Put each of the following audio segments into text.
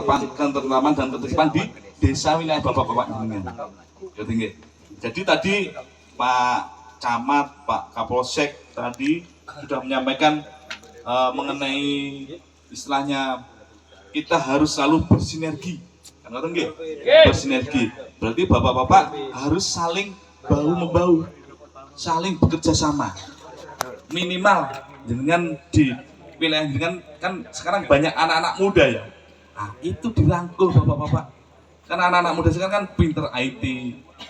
ketentraman dan ketertiban di desa wilayah bapak-bapak ini. Jadi tadi Pak Camat, Pak Kapolsek tadi sudah menyampaikan mengenai istilahnya kita harus selalu bersinergi. Kan bersinergi. Berarti bapak-bapak harus saling bahu-membahu, saling bekerja sama. Minimal dengan di wilayah dengan kan sekarang banyak anak-anak muda ya. Nah, itu dirangkul bapak-bapak. Karena anak-anak muda sekarang kan pinter IT.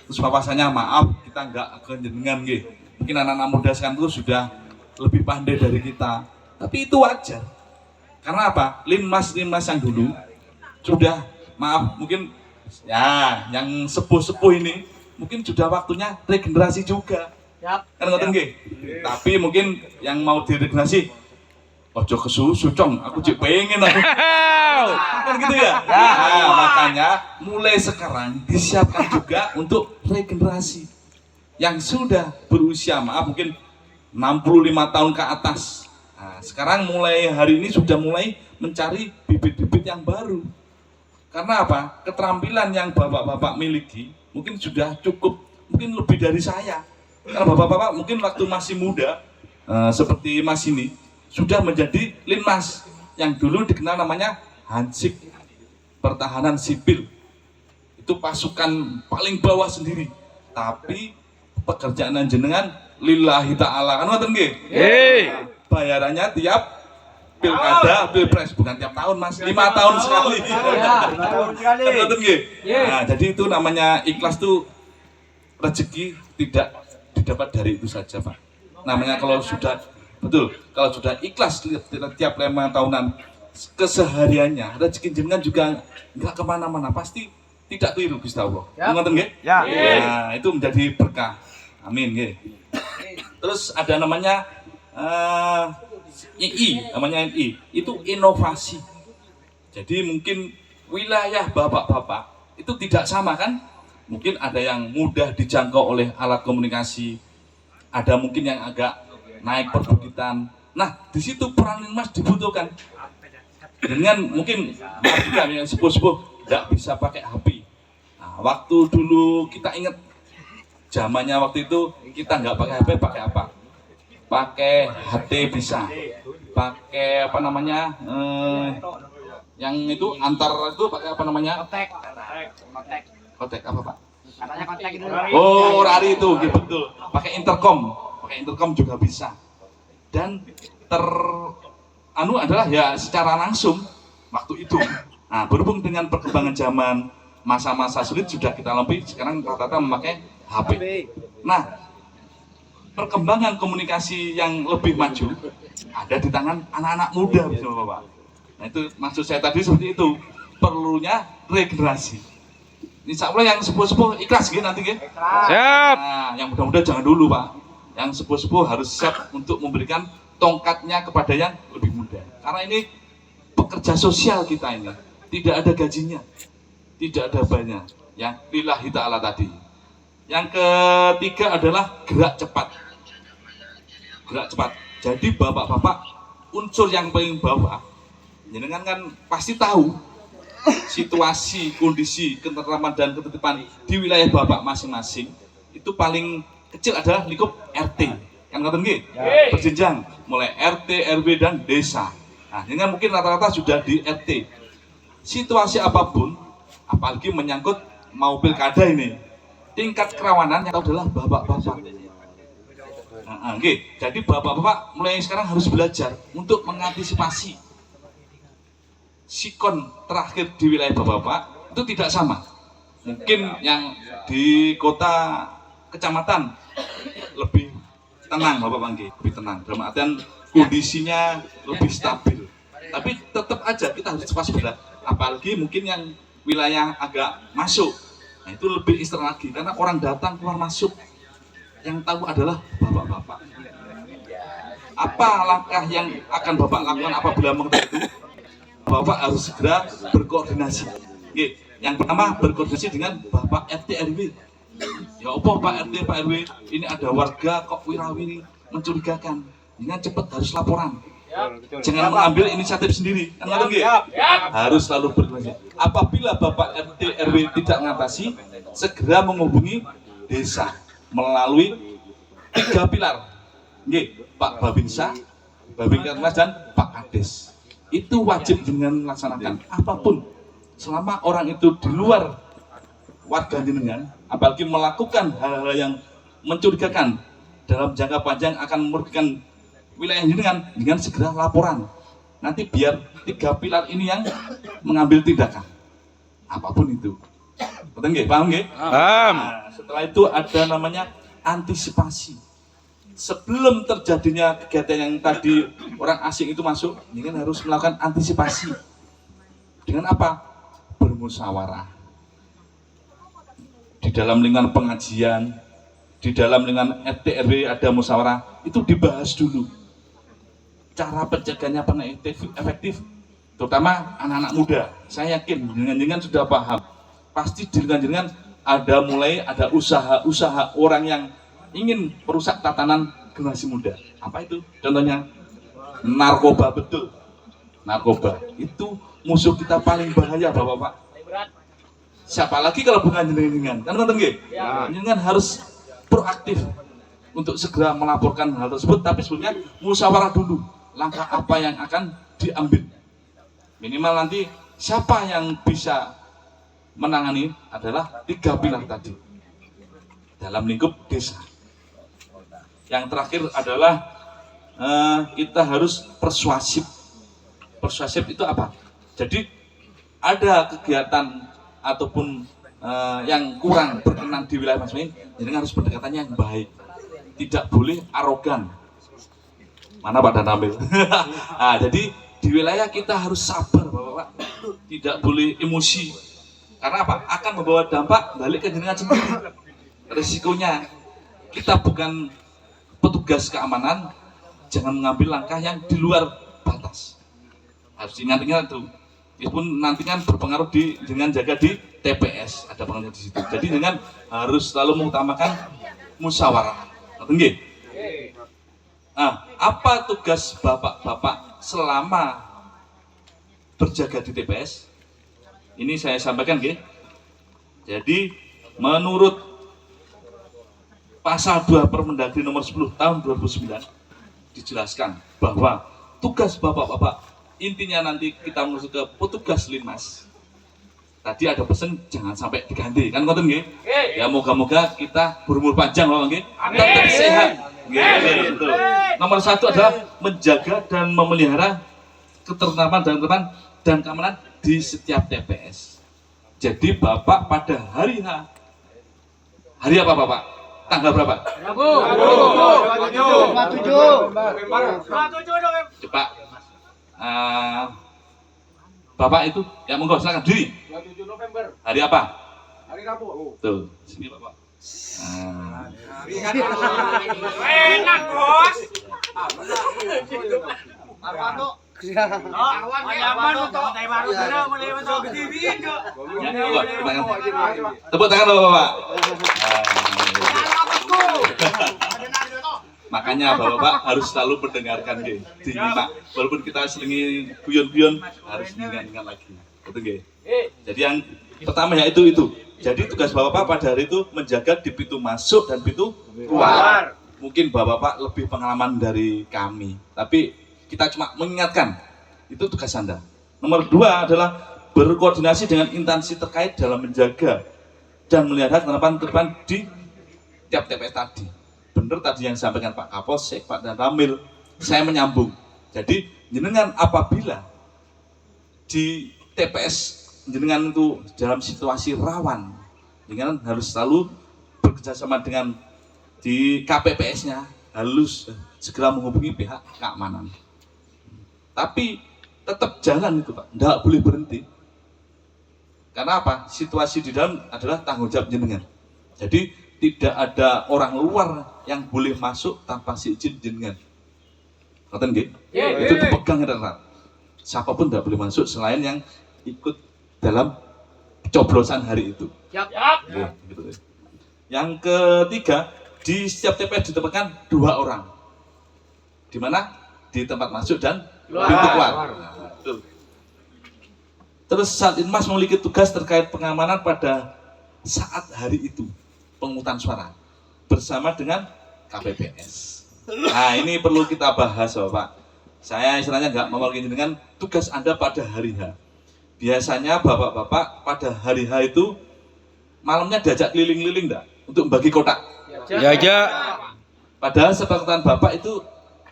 Terus bahasanya maaf kita nggak kejenengan gitu. Mungkin anak-anak muda sekarang itu sudah lebih pandai dari kita. Tapi itu wajar. Karena apa? Linmas yang dulu sudah maaf mungkin ya yang sepuh-sepuh ini mungkin sudah waktunya regenerasi juga. Kan ngoten nggih. Tapi mungkin yang mau diregenerasi ojo kesusu cong, aku cek pengen aku. Kan gitu ya. Nah, makanya mulai sekarang disiapkan juga untuk regenerasi yang sudah berusia maaf mungkin 65 tahun ke atas. Nah, sekarang mulai hari ini sudah mulai mencari bibit-bibit yang baru. Karena apa? Keterampilan yang bapak-bapak miliki mungkin sudah cukup, mungkin lebih dari saya. Karena bapak-bapak mungkin waktu masih muda seperti Mas ini sudah menjadi Linmas yang dulu dikenal namanya Hansip Pertahanan Sipil. Itu pasukan paling bawah sendiri. Tapi pekerjaan jenengan lillahi ta'ala. Kan ngoten nggih? Bayarannya tiap pilkada, pilpres, bukan tiap tahun Mas, 5 tahun sekali. Ngoten nggih? Nah, jadi itu namanya ikhlas tuh rezeki tidak didapat dari itu saja, Pak. Namanya kalau sudah betul, kalau sudah ikhlas tiap 5 tahunan kesehariannya, rezeki jenengan juga nggak kemana-mana, pasti tidak keliru Gusti Allah. Ngoten nggih? Ya. Nah, itu menjadi berkah. Amin nggih. Terus ada namanya namanya NI, itu inovasi. Jadi mungkin wilayah bapak-bapak itu tidak sama kan? Mungkin ada yang mudah dijangkau oleh alat komunikasi, ada mungkin yang agak naik perbukitan. Nah, di situ peran Linmas dibutuhkan. Dengan mungkin juga yang sepuh-sepuh tidak bisa pakai HP. Nah, waktu dulu kita ingat zamannya waktu itu kita nggak pakai HP, pakai apa? Pakai HT bisa, pakai apa namanya? Yang itu antar itu pakai apa namanya? Kotek apa Pak? Katanya kotek itu. Oh, rari itu, gitu, betul. Pakai intercom juga bisa. Dan adalah ya secara langsung waktu itu. Nah, berhubung dengan perkembangan zaman, masa-masa sulit sudah kita lalui, sekarang rata-rata memakai HP. Nah, perkembangan komunikasi yang lebih maju ada di tangan anak-anak muda, Bapak. Nah, itu maksud saya tadi seperti itu. Perlunya regenerasi. Insya Allah yang sepuh-sepuh ikhlas gitu nanti gitu. Siap. Nah, yang muda-muda jangan dulu Pak. Yang sepuh-sepuh harus siap untuk memberikan tongkatnya kepada yang lebih muda. Karena ini pekerja sosial kita ini tidak ada gajinya, tidak ada banyak. Ya, lillahi ta'ala tadi. Yang ketiga adalah gerak cepat. Gerak cepat. Jadi bapak-bapak unsur yang paling bawah, jenengan kan pasti tahu situasi, kondisi, ketentraman dan ketertiban di wilayah bapak masing-masing itu paling kecil adalah lingkup RT. Kan ngoten nggih? Berjenjang mulai RT, RW dan desa. Nah, dengan mungkin rata-rata sudah di RT. Situasi apapun, apalagi menyangkut mau pilkada ini, tingkat kerawanan yang adalah bapak-bapak. Nah, jadi bapak-bapak mulai sekarang harus belajar untuk mengantisipasi sikon terakhir di wilayah bapak-bapak itu tidak sama. Mungkin yang di kota kecamatan lebih tenang bapak Bangki, lebih tenang. Dalam artian kondisinya lebih stabil. Tapi tetap aja kita harus waspada. Apalagi mungkin yang wilayah agak masuk, nah itu lebih istirahat lagi karena orang datang keluar masuk. Yang tahu adalah bapak-bapak. Apa langkah yang akan bapak lakukan apabila mengetahui itu? Bapak harus segera berkoordinasi. Oke, yang pertama berkoordinasi dengan Bapak RT RW. Ya apa Pak RT Pak RW, ini ada warga kok wirawiri mencurigakan. Dengan cepat harus laporan. Jangan mengambil inisiatif sendiri. Kan ngoten nggih? Harus selalu berkoordinasi. Apabila Bapak RT RW tidak mengatasi, segera menghubungi desa melalui 3 pilar. Nggih, Pak Babinsa, Babinkas dan Pak Kades. Itu wajib dengan melaksanakan apapun selama orang itu di luar warga jenengan, apalagi melakukan hal-hal yang mencurigakan dalam jangka panjang akan merugikan wilayah jenengan, dengan segera laporan. Nanti biar 3 pilar ini yang mengambil tindakan apapun itu. Betul nggih? Paham nggih? Paham. Nah, setelah itu ada namanya antisipasi. Sebelum terjadinya kegiatan yang tadi orang asing itu masuk, ini kan harus melakukan antisipasi. Dengan apa? Bermusyawarah. Di dalam lingkungan pengajian, di dalam lingkungan RT RW ada musyawarah, itu dibahas dulu. Cara pencegahannya apa efektif, terutama anak-anak muda. Saya yakin jenengan sudah paham. Pasti jenengan ada usaha-usaha orang yang ingin merusak tatanan generasi muda. Apa itu? Contohnya narkoba. Betul, narkoba itu musuh kita paling bahaya, Bapak-bapak. Siapa lagi kalau bukan jenengan? Kan nonton nggih? Jenengan harus proaktif untuk segera melaporkan hal tersebut, tapi sebetulnya musyawarah dulu langkah apa yang akan diambil. Minimal nanti siapa yang bisa menangani adalah 3 pilar tadi dalam lingkup desa. Yang terakhir adalah kita harus persuasif. Persuasif itu apa? Jadi ada kegiatan ataupun yang kurang berkenan di wilayah masing-masing, jadi harus pendekatannya yang baik. Tidak boleh arogan. Mana Pak Danamil? Nah, jadi di wilayah kita harus sabar, Bapak-bapak. Tidak boleh emosi. Karena apa? Akan membawa dampak balik ke jenengan sendiri. Risikonya kita bukan petugas keamanan, jangan mengambil langkah yang di luar batas. Harus diingat-ingat itu. Itu pun nanti kan berpengaruh dengan jaga di TPS, ada pengaruh di situ. Jadi dengan harus selalu mengutamakan musyawarah. Nggih. Nah, apa tugas bapak-bapak selama berjaga di TPS? Ini saya sampaikan, nggih. Jadi menurut Pasal 2 Permendagri nomor 10 tahun 2009 dijelaskan bahwa tugas bapak-bapak intinya nanti kita menuju ke petugas Linmas. Tadi ada pesan jangan sampai diganti, kan ngoten nggih? Ya moga-moga kita berumur panjang loh nggih. Tetap sehat. Nggih, betul. Nomor 1 adalah menjaga dan memelihara ketertiban dan keamanan di setiap TPS. Jadi Bapak pada hari apa Bapak? Tanggal berapa? 27. Coba Bapak itu, ya monggo silakan diri. 27 November. Hari apa? Hari Rabu. Tuh, sini Bapak. Enak, Bos. Tepuk tangan Bapak. Makanya Bapak harus selalu mendengarkan nggih, dinyimak. Walaupun kita selingi guyon-guyon harus ingat-ingat lagi. Betul nggih? Jadi yang pertama ya itu. Jadi tugas Bapak pada hari itu menjaga di pintu masuk dan pintu keluar. Mungkin Bapak lebih pengalaman dari kami, tapi kita cuma mengingatkan. Itu tugas Anda. Nomor 2 adalah berkoordinasi dengan instansi terkait dalam menjaga dan melihat ketertiban di tiap TPS tadi. Benar tadi yang disampaikan Pak Kapolsek, Pak Danramil, saya menyambung. Jadi jenengan apabila di TPS jenengan itu dalam situasi rawan, jenengan harus selalu bekerjasama dengan di KPPS-nya, harus segera menghubungi pihak keamanan. Tapi tetap jalan itu Pak, tidak boleh berhenti. Karena apa? Situasi di dalam adalah tanggung jawab jenengan. Jadi tidak ada orang luar yang boleh masuk tanpa izin jenengan. Ngerti nggih? Itu dipegang erat. Siapapun tidak boleh masuk selain yang ikut dalam coblosan hari itu. Gitu. Yang ketiga, di setiap TPS ditempatkan 2 orang. Di mana di tempat masuk dan pintu keluar. Nah, betul. Terus Satlinmas memiliki tugas terkait pengamanan pada saat hari itu pemungutan suara bersama dengan KPPS. Nah ini perlu kita bahas Bapak. Saya istilahnya nggak mewakili dengan tugas Anda pada hari H. Biasanya bapak-bapak pada hari H itu malamnya diajak keliling-keliling enggak untuk membagi kotak. Ya aja. Padahal sepengetahuan bapak itu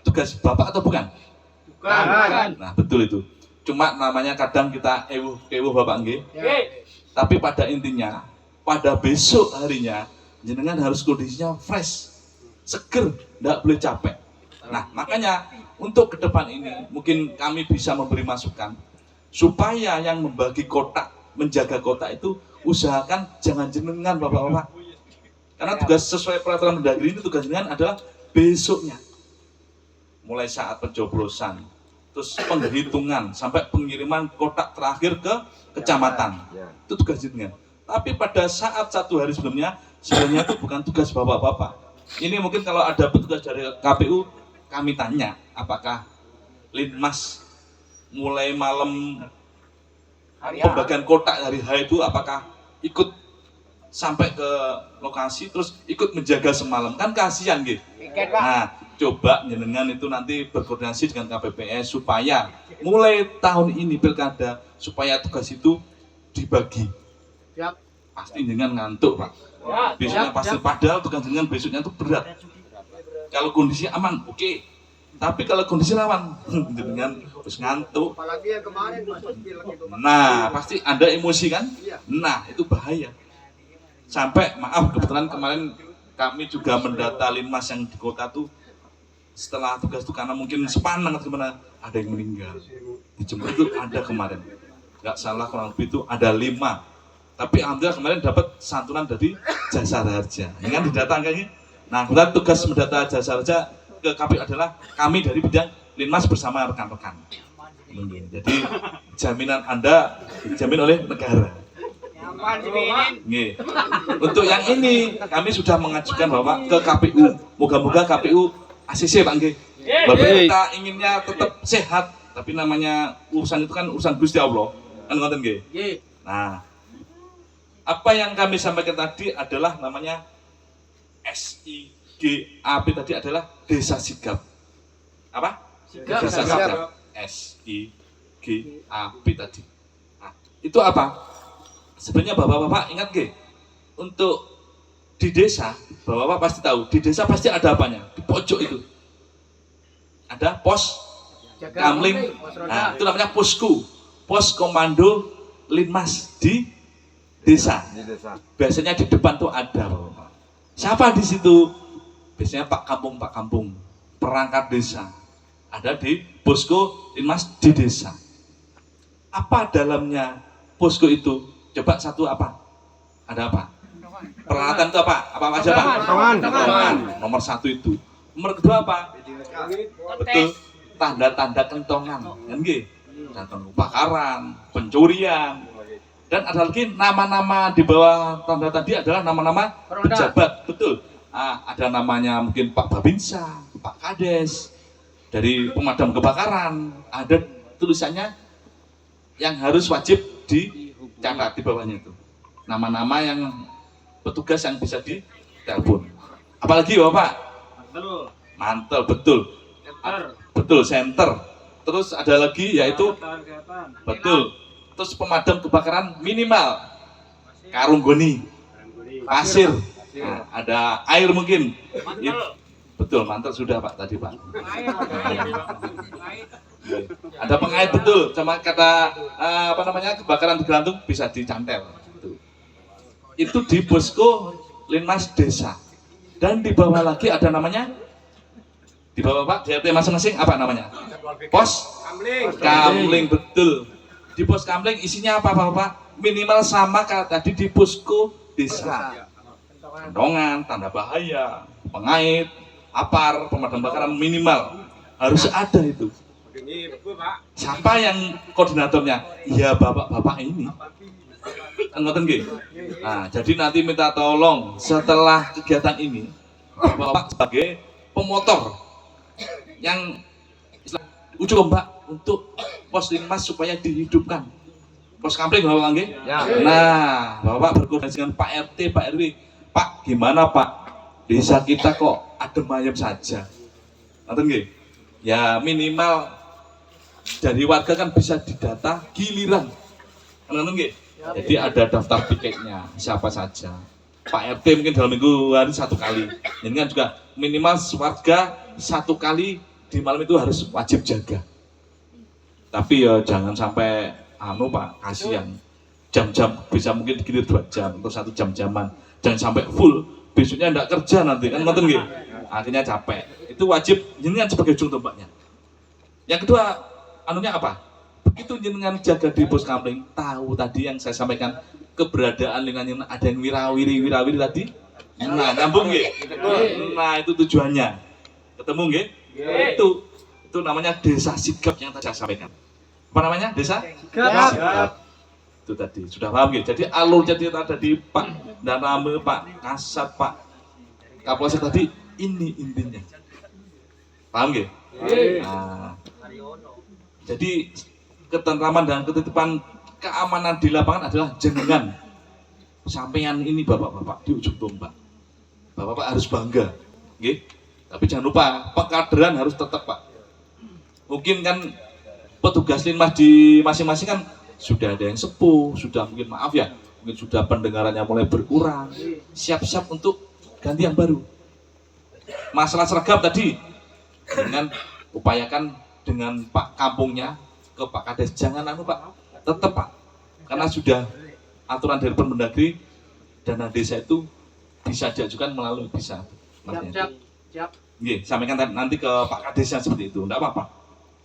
tugas bapak atau bukan? Bukan. Nah betul itu. Cuma namanya kadang kita ewuh bapak nggih. Tapi pada intinya pada besok harinya jenengan harus kondisinya fresh, seger, enggak boleh capek. Nah makanya untuk ke depan ini mungkin kami bisa memberi masukan supaya yang membagi kotak, menjaga kotak itu usahakan jangan jenengan bapak-bapak. Karena tugas sesuai peraturan Mendagri ini tugas jenengan adalah besoknya. Mulai saat pencoblosan, terus penghitungan sampai pengiriman kotak terakhir ke kecamatan. Itu tugas jenengan. Tapi pada saat 1 hari sebelumnya sebenarnya itu bukan tugas bapak-bapak. Ini mungkin kalau ada petugas dari KPU kami tanya apakah Linmas mulai malam pembagian kotak hari H itu apakah ikut sampai ke lokasi terus ikut menjaga semalam, kan kasihan gitu. Nah coba jenengan itu nanti berkoordinasi dengan KPPS supaya mulai tahun ini pilkada supaya tugas itu dibagi. Pasti jenengan ngantuk Pak, besoknya pasti padahal tugas jenengan besoknya itu berat. Kalau kondisi aman oke. Tapi kalau kondisi lawan, dengan terus ngantuk. Apalagi yang kemarin itu. Nah, pasti Anda emosi kan? Nah, itu bahaya. Sampai maaf kebetulan kemarin kami juga mendata Linmas yang di kota tuh setelah tugas itu karena mungkin sepanang atau gimana ada yang meninggal. Di Jember itu ada kemarin. Nggak salah kurang lebih itu ada 5. Tapi alhamdulillah kemarin dapat santunan dari Jasara Harja. Ini kan didata angkanya. Nah, kemudian tugas mendata Jasara Harja ke KPU adalah kami dari bidang Linmas bersama rekan-rekan. Jadi jaminan Anda dijamin oleh negara. Nggih. Untuk yang ini kami sudah mengajukan Bapak ke KPU. Moga-moga KPU ACC Pak nggih. Bapak kita inginnya tetap sehat, tapi namanya urusan itu kan urusan Gusti Allah. Kan ngoten nggih. Nah, apa yang kami sampaikan tadi adalah namanya SIGAP tadi adalah Desa Sigap. Apa? Desa Sigap. SIGAP tadi. Nah, itu apa? Sebenarnya bapak-bapak ingat nggih? Untuk di desa, bapak-bapak pasti tahu, di desa pasti ada apanya? Di pojok itu. Ada pos kamling. Nah, itu namanya posku. Pos komando Linmas di desa. Biasanya di depan tuh ada bapak. Siapa di situ? Biasanya Pak Kampung, perangkat desa. Ada di posko Linmas di desa. Apa dalamnya posko itu? Coba satu apa? Ada apa? Peralatan itu apa? Apa aja Pak? Kentongan. Nomor 1 itu. Nomor kedua apa? Betul. Tanda-tanda kentongan. Kan nggih? Tanda kebakaran, pencurian. Dan ada lagi nama-nama di bawah tanda tadi adalah nama-nama pejabat. Betul. Ada namanya mungkin Pak Babinsa, Pak Kades, dari pemadam kebakaran. Ada tulisannya yang harus wajib dicatat di bawahnya itu. Nama-nama yang petugas yang bisa ditelepon. Apalagi Bapak? Mantel, betul. Betul, center. Terus ada lagi yaitu betul. Terus pemadam kebakaran minimal karung goni, pasir, nah, ada air mungkin. Betul, mantel sudah Pak tadi Pak. Ada pengait betul, sama kata kebakaran digelantung bisa dicantel. Itu di posko Linmas desa. Dan di bawah lagi ada namanya, di bawah Pak, di RT masing-masing apa namanya? Pos kamling, betul. Di pos kamling isinya apa Bapak? Minimal sama kayak tadi di posko desa. Kentongan, tanda bahaya, pengait, apar, pemadam kebakaran minimal harus ada itu. Siapa yang koordinatornya? Ya bapak-bapak ini. Kan ngoten nggih. Nah, jadi nanti minta tolong setelah kegiatan ini Bapak sebagai pemotor yang Ujuk Mbak untuk pos linmas supaya dihidupkan. Pos kampling Bapak nggih? Ya. Nah, Bapak berkoordinasi dengan Pak RT, Pak RW. Pak, gimana Pak? Desa kita kok adem ayem saja. Ngoten nggih? Ya minimal dari warga kan bisa didata giliran. Ngoten nggih? Jadi ada daftar tiketnya siapa saja. Pak RT mungkin dalam minggu hari 1 kali. Ini kan juga minimal warga 1 kali di malam itu harus wajib jaga. Tapi ya jangan sampai Pak, kasihan. Jam-jam bisa mungkin digilir 2 jam atau 1 jam-jaman. Jangan sampai full. Besoknya enggak kerja nanti kan ngoten nggih. Akhirnya capek. Itu wajib jenengan sebagai ujung tombaknya. Yang kedua, anunya apa? Begitu jenengan jaga di pos kampling, tahu tadi yang saya sampaikan keberadaan lingkungan ada yang wirawiri tadi. Nah, nyambung nggih? Nah, itu tujuannya. Ketemu nggih? Itu namanya desa sigap yang tadi saya sampaikan. Apa namanya? Desa? Sigap. Itu tadi sudah paham nggih? Jadi alur jadi tadi Pak Daname, Pak Kasat, Pak Kapolsek tadi ini intinya. Paham nggih? Nah, jadi ketentraman dan ketitipan keamanan di lapangan adalah jenengan. Sampeyan ini bapak-bapak di ujung tombak. Bapak-bapak harus bangga, nggih. Tapi jangan lupa pekaderan harus tetap Pak. Mungkin kan petugas linmas di masing-masing kan sudah ada yang sepuh, sudah mungkin maaf ya, mungkin sudah pendengarannya mulai berkurang, siap-siap untuk ganti yang baru. Masalah seragam tadi, dengan upayakan dengan Pak kampungnya ke Pak Kades, jangan Pak, tetap Pak, karena sudah aturan dari Permendagri dana desa itu bisa diajukan melalui bisa. Siap. Nggih, sampaikan nanti ke Pak Kadesnya seperti itu, enggak apa-apa.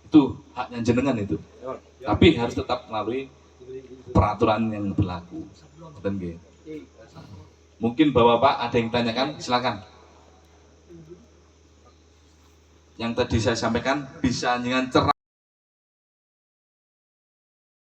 Itu haknya jenengan itu. Tapi harus tetap melalui peraturan yang berlaku. Dan nggih. Mungkin Bapak ada yang tanyakan, silakan. Yang tadi saya sampaikan bisa dengan cerah